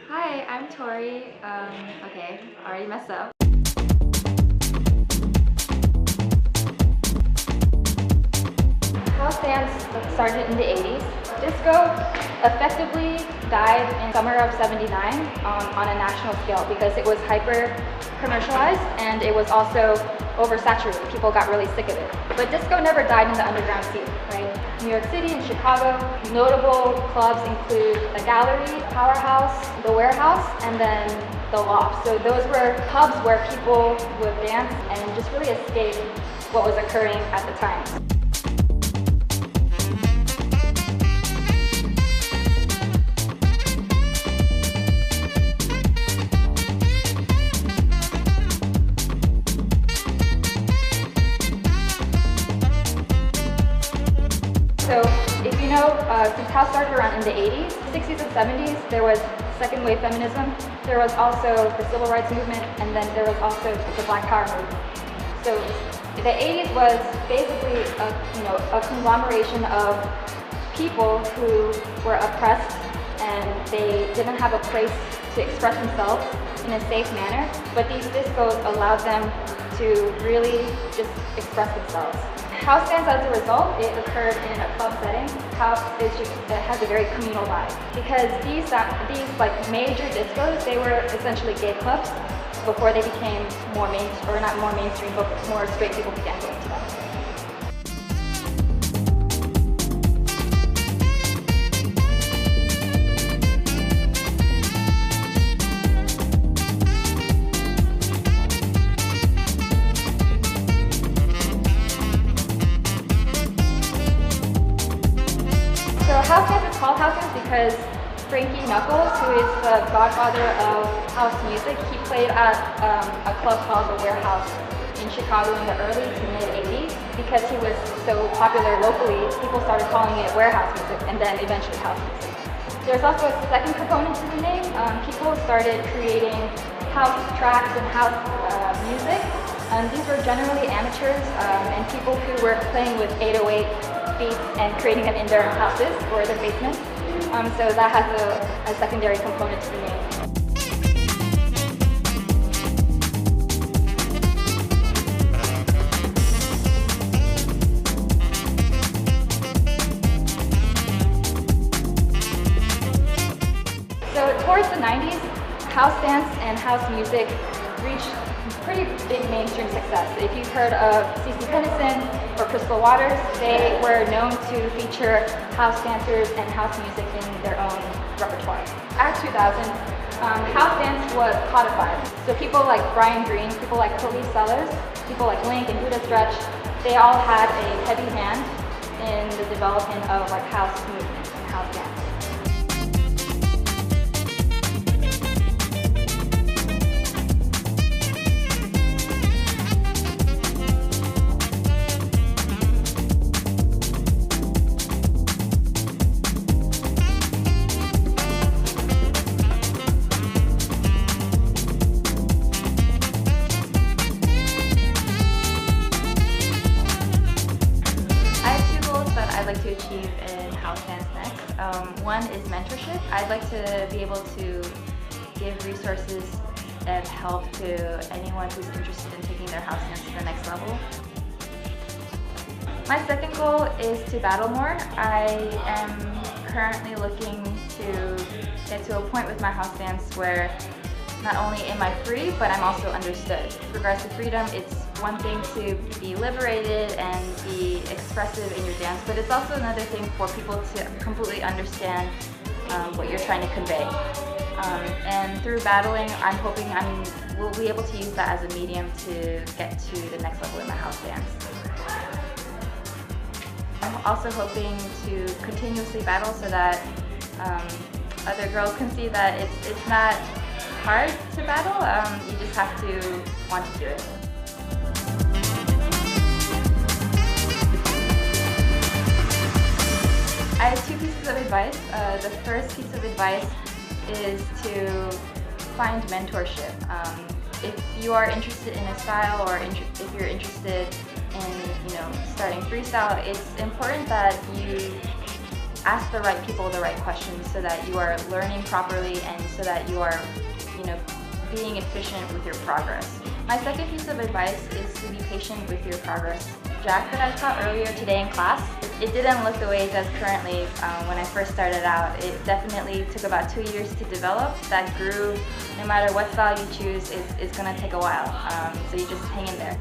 Hi, I'm Tori. Okay, already messed up. House dance started in the 80s. Disco effectively died in summer of '79 on a national scale because it was hyper commercialized and it was also oversaturated. People got really sick of it. But disco never died in the underground scene, right? New York City and Chicago, notable clubs include the Gallery, Powerhouse, the Warehouse, and then the Loft. So those were hubs where people would dance and just really escape what was occurring at the time. So if you know, since house started around in the 80s, 60s and 70s, there was second wave feminism. There was also the civil rights movement, and then there was also the Black Power movement. So the 80s was basically a conglomeration of people who were oppressed and they didn't have a place to express themselves in a safe manner, but these discos allowed them to really just express themselves. House dance, as a result, it occurred in a club setting. House is it has a very communal vibe because these like major discos, they were essentially gay clubs before they became more not more mainstream, but more straight people began going to them. House dance is called house dance because Frankie Knuckles, who is the godfather of house music, he played at a club called the Warehouse in Chicago in the early to mid 80s. Because he was so popular locally, people started calling it warehouse music and then eventually house music. There's also a second component to the name. People started creating house tracks and house music. These were generally amateurs and people who were playing with 808 beats and creating them in their houses or their basements. So that has a secondary component to the name. So towards the 90s, house dance and house music reached pretty big mainstream success. If you've heard of Season3.TOURMALINE or Crystal Waters, they were known to feature house dancers and house music in their own repertoire. At 2000, house dance was codified. So people like Brian Green, people like Police Sellers, people like Link and Buddha Stretch, they all had a heavy hand in the development of like house movement and house dance. I'd like to achieve in house dance next. One is mentorship. I'd like to be able to give resources and help to anyone who's interested in taking their house dance to the next level. My second goal is to battle more. I am currently looking to get to a point with my house dance where not only am I free, but I'm also understood. With regards to freedom, it's one thing to be liberated and be expressive in your dance, but it's also another thing for people to completely understand what you're trying to convey. And through battling, I'm hoping we'll be able to use that as a medium to get to the next level in my house dance. I'm also hoping to continuously battle so that other girls can see that it's not hard to battle, you just have to want to do it. I have two pieces of advice. The first piece of advice is to find mentorship. If you are interested in a style or if you're interested in starting freestyle, it's important that you ask the right people the right questions so that you are learning properly and so that you are, being efficient with your progress. My second piece of advice is to be patient with your progress. Jack that I taught earlier today in class, it didn't look the way it does currently when I first started out. It definitely took about 2 years to develop. That groove, no matter what style you choose, is going to take a while. So you just hang in there.